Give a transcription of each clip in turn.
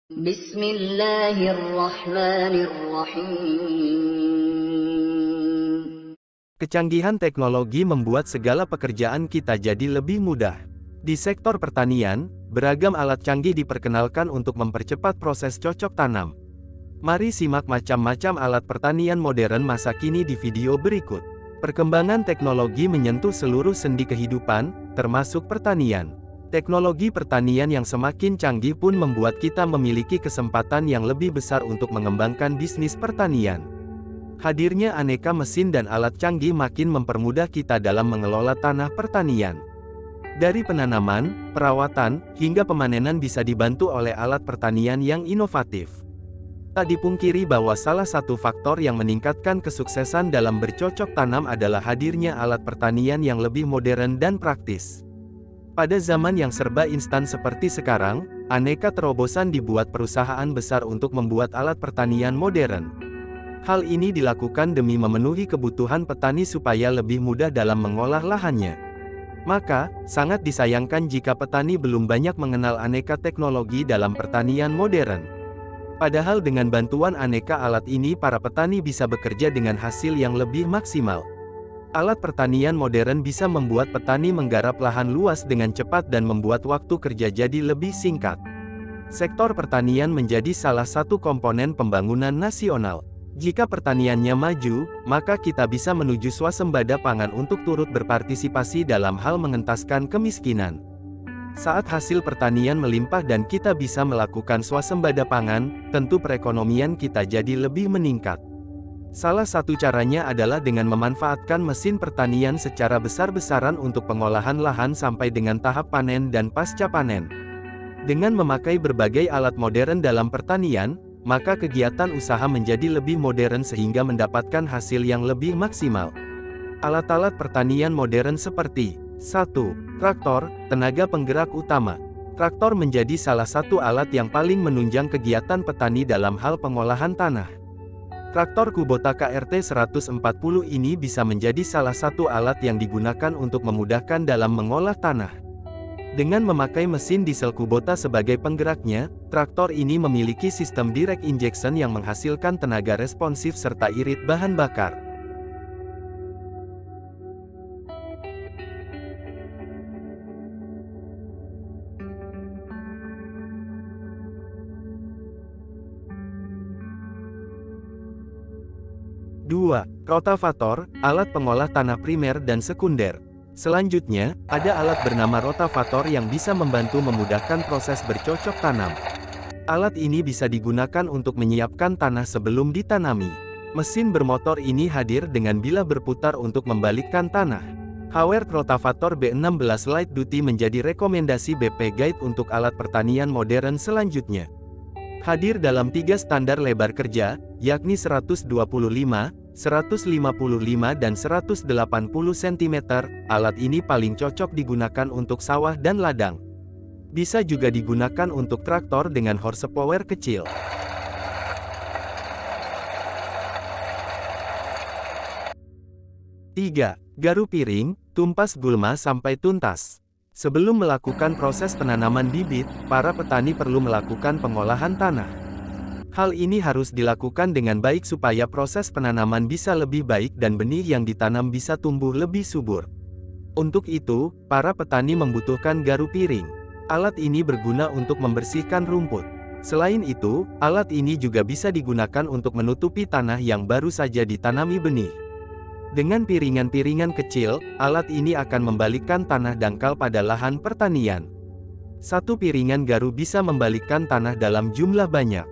Bismillahirrahmanirrahim. Kecanggihan teknologi membuat segala pekerjaan kita jadi lebih mudah. Di sektor pertanian, beragam alat canggih diperkenalkan untuk mempercepat proses cocok tanam. Mari simak macam-macam alat pertanian modern masa kini di video berikut. Perkembangan teknologi menyentuh seluruh sendi kehidupan, termasuk pertanian. Teknologi pertanian yang semakin canggih pun membuat kita memiliki kesempatan yang lebih besar untuk mengembangkan bisnis pertanian. Hadirnya aneka mesin dan alat canggih makin mempermudah kita dalam mengelola tanah pertanian. Dari penanaman, perawatan, hingga pemanenan bisa dibantu oleh alat pertanian yang inovatif. Tak dipungkiri bahwa salah satu faktor yang meningkatkan kesuksesan dalam bercocok tanam adalah hadirnya alat pertanian yang lebih modern dan praktis. Pada zaman yang serba instan seperti sekarang, aneka terobosan dibuat perusahaan besar untuk membuat alat pertanian modern. Hal ini dilakukan demi memenuhi kebutuhan petani supaya lebih mudah dalam mengolah lahannya. Maka, sangat disayangkan jika petani belum banyak mengenal aneka teknologi dalam pertanian modern. Padahal dengan bantuan aneka alat ini para petani bisa bekerja dengan hasil yang lebih maksimal. Alat pertanian modern bisa membuat petani menggarap lahan luas dengan cepat dan membuat waktu kerja jadi lebih singkat. Sektor pertanian menjadi salah satu komponen pembangunan nasional. Jika pertaniannya maju, maka kita bisa menuju swasembada pangan untuk turut berpartisipasi dalam hal mengentaskan kemiskinan. Saat hasil pertanian melimpah dan kita bisa melakukan swasembada pangan, tentu perekonomian kita jadi lebih meningkat. Salah satu caranya adalah dengan memanfaatkan mesin pertanian secara besar-besaran untuk pengolahan lahan sampai dengan tahap panen dan pasca panen. Dengan memakai berbagai alat modern dalam pertanian, maka kegiatan usaha menjadi lebih modern sehingga mendapatkan hasil yang lebih maksimal. Alat-alat pertanian modern seperti 1. Traktor, tenaga penggerak utama. Traktor menjadi salah satu alat yang paling menunjang kegiatan petani dalam hal pengolahan tanah. Traktor Kubota KRT 140 ini bisa menjadi salah satu alat yang digunakan untuk memudahkan dalam mengolah tanah. Dengan memakai mesin diesel Kubota sebagai penggeraknya, traktor ini memiliki sistem direct injection yang menghasilkan tenaga responsif serta irit bahan bakar. Dua. Rotavator, alat pengolah tanah primer dan sekunder. Selanjutnya, ada alat bernama rotavator yang bisa membantu memudahkan proses bercocok tanam. Alat ini bisa digunakan untuk menyiapkan tanah sebelum ditanami. Mesin bermotor ini hadir dengan bilah berputar untuk membalikkan tanah. Howard Rotavator B16 Light Duty menjadi rekomendasi BP Guide untuk alat pertanian modern selanjutnya. Hadir dalam 3 standar lebar kerja, yakni 125, 155 dan 180 cm, alat ini paling cocok digunakan untuk sawah dan ladang. Bisa juga digunakan untuk traktor dengan horsepower kecil. Tiga. Garu piring, tumpas gulma sampai tuntas. Sebelum melakukan proses penanaman bibit, para petani perlu melakukan pengolahan tanah. Hal ini harus dilakukan dengan baik supaya proses penanaman bisa lebih baik dan benih yang ditanam bisa tumbuh lebih subur. Untuk itu, para petani membutuhkan garu piring. Alat ini berguna untuk membersihkan rumput. Selain itu, alat ini juga bisa digunakan untuk menutupi tanah yang baru saja ditanami benih. Dengan piringan-piringan kecil, alat ini akan membalikkan tanah dangkal pada lahan pertanian. Satu piringan garu bisa membalikkan tanah dalam jumlah banyak.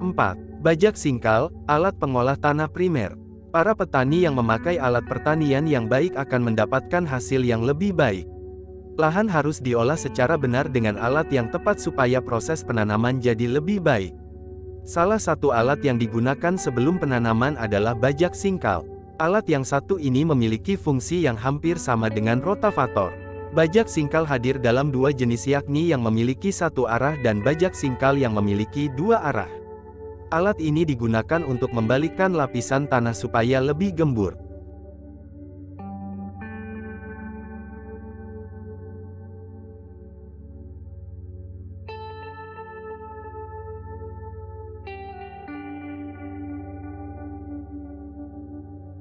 Empat. Bajak singkal, alat pengolah tanah primer. Para petani yang memakai alat pertanian yang baik akan mendapatkan hasil yang lebih baik. Lahan harus diolah secara benar dengan alat yang tepat supaya proses penanaman jadi lebih baik. Salah satu alat yang digunakan sebelum penanaman adalah bajak singkal. Alat yang satu ini memiliki fungsi yang hampir sama dengan rotavator. Bajak singkal hadir dalam 2 jenis yakni yang memiliki 1 arah dan bajak singkal yang memiliki 2 arah. Alat ini digunakan untuk membalikkan lapisan tanah supaya lebih gembur.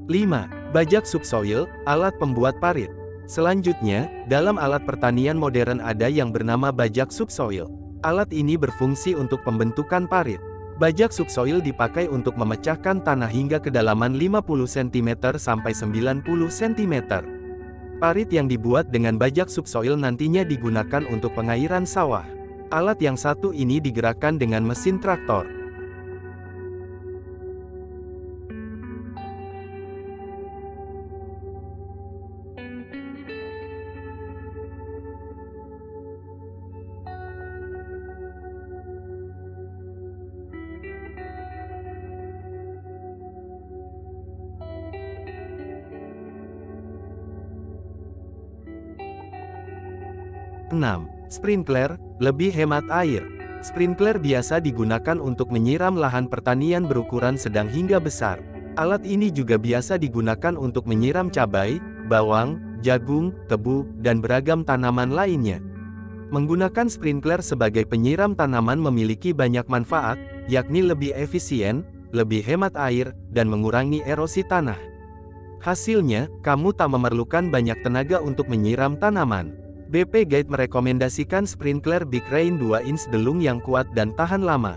Lima. Bajak subsoil, alat pembuat parit. Selanjutnya, dalam alat pertanian modern ada yang bernama bajak subsoil. Alat ini berfungsi untuk pembentukan parit. Bajak subsoil dipakai untuk memecahkan tanah hingga kedalaman 50 cm sampai 90 cm. Parit yang dibuat dengan bajak subsoil nantinya digunakan untuk pengairan sawah. Alat yang satu ini digerakkan dengan mesin traktor. 6. Sprinkler, lebih hemat air. Sprinkler biasa digunakan untuk menyiram lahan pertanian berukuran sedang hingga besar. Alat ini juga biasa digunakan untuk menyiram cabai, bawang, jagung, tebu, dan beragam tanaman lainnya. Menggunakan sprinkler sebagai penyiram tanaman memiliki banyak manfaat, yakni lebih efisien, lebih hemat air, dan mengurangi erosi tanah. Hasilnya, kamu tak memerlukan banyak tenaga untuk menyiram tanaman. BP Guide merekomendasikan sprinkler Big Rain 2 inch delung yang kuat dan tahan lama.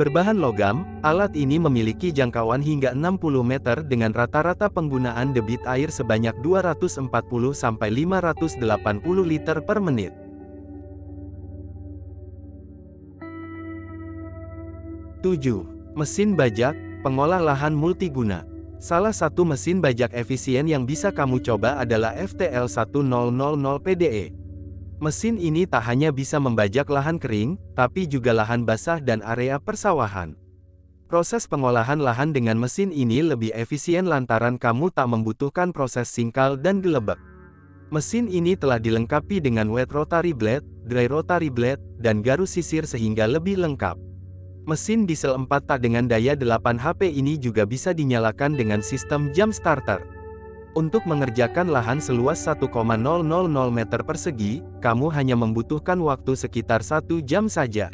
Berbahan logam, alat ini memiliki jangkauan hingga 60 meter dengan rata-rata penggunaan debit air sebanyak 240-580 liter per menit. 7. Mesin bajak, pengolah lahan multiguna. Salah satu mesin bajak efisien yang bisa kamu coba adalah FTL 1000 PDE. Mesin ini tak hanya bisa membajak lahan kering, tapi juga lahan basah dan area persawahan. Proses pengolahan lahan dengan mesin ini lebih efisien lantaran kamu tak membutuhkan proses singkal dan gelebek. Mesin ini telah dilengkapi dengan wet rotary blade, dry rotary blade, dan garu sisir sehingga lebih lengkap. Mesin diesel 4 tak dengan daya 8 HP ini juga bisa dinyalakan dengan sistem jump starter. Untuk mengerjakan lahan seluas 1,000 meter persegi, kamu hanya membutuhkan waktu sekitar 1 jam saja.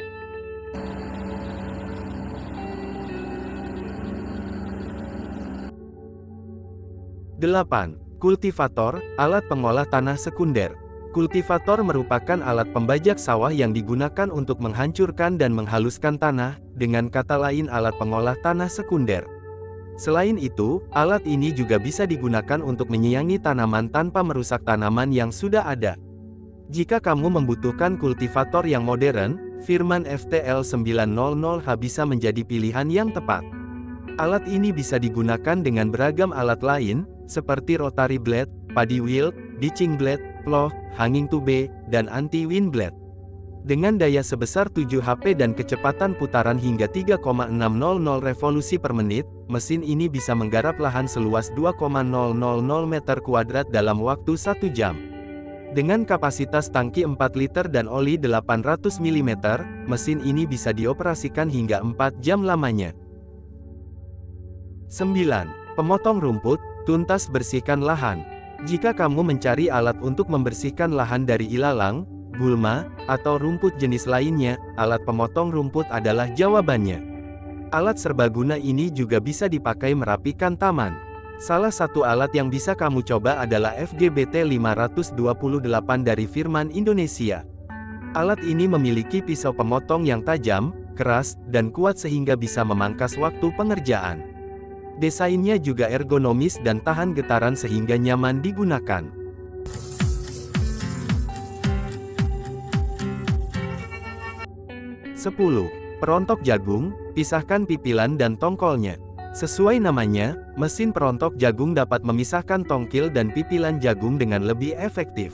Delapan. Kultivator, alat pengolah tanah sekunder. Kultivator merupakan alat pembajak sawah yang digunakan untuk menghancurkan dan menghaluskan tanah, dengan kata lain alat pengolah tanah sekunder. Selain itu, alat ini juga bisa digunakan untuk menyiangi tanaman tanpa merusak tanaman yang sudah ada. Jika kamu membutuhkan kultivator yang modern, Firman FTL 900H bisa menjadi pilihan yang tepat. Alat ini bisa digunakan dengan beragam alat lain, seperti rotary blade, padi wheel, ditching blade, plough, hanging tube, dan anti-wind blade. Dengan daya sebesar 7 HP dan kecepatan putaran hingga 3,600 revolusi per menit, mesin ini bisa menggarap lahan seluas 2,000 meter kuadrat dalam waktu 1 jam. Dengan kapasitas tangki 4 liter dan oli 800 mm, mesin ini bisa dioperasikan hingga 4 jam lamanya. 9. Pemotong rumput, tuntas bersihkan lahan. Jika kamu mencari alat untuk membersihkan lahan dari ilalang, gulma, atau rumput jenis lainnya, alat pemotong rumput adalah jawabannya. Alat serbaguna ini juga bisa dipakai merapikan taman. Salah satu alat yang bisa kamu coba adalah FGBT 528 dari Firman Indonesia. Alat ini memiliki pisau pemotong yang tajam, keras, dan kuat sehingga bisa memangkas waktu pengerjaan. Desainnya juga ergonomis dan tahan getaran sehingga nyaman digunakan. 10. Perontok jagung, pisahkan pipilan dan tongkolnya. Sesuai namanya, mesin perontok jagung dapat memisahkan tongkil dan pipilan jagung dengan lebih efektif.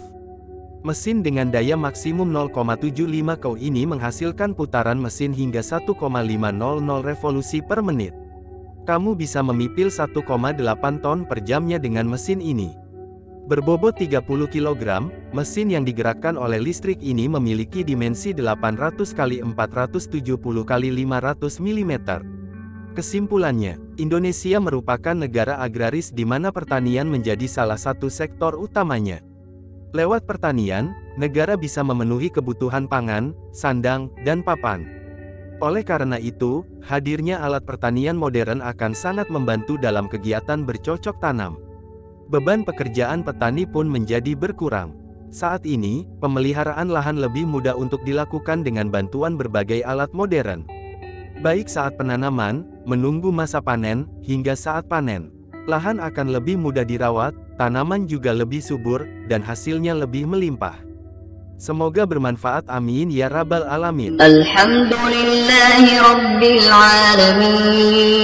Mesin dengan daya maksimum 0,75 kW ini menghasilkan putaran mesin hingga 1,500 revolusi per menit. Kamu bisa memipil 1,8 ton per jamnya dengan mesin ini. Berbobot 30 kg, mesin yang digerakkan oleh listrik ini memiliki dimensi 800 x 470 x 500 mm. Kesimpulannya, Indonesia merupakan negara agraris di mana pertanian menjadi salah satu sektor utamanya. Lewat pertanian, negara bisa memenuhi kebutuhan pangan, sandang, dan papan. Oleh karena itu, hadirnya alat pertanian modern akan sangat membantu dalam kegiatan bercocok tanam. Beban pekerjaan petani pun menjadi berkurang. Saat ini, pemeliharaan lahan lebih mudah untuk dilakukan dengan bantuan berbagai alat modern. Baik saat penanaman, menunggu masa panen, hingga saat panen. Lahan akan lebih mudah dirawat, tanaman juga lebih subur, dan hasilnya lebih melimpah. Semoga bermanfaat, amin ya rabbal alamin. Alhamdulillahi rabbil alamin.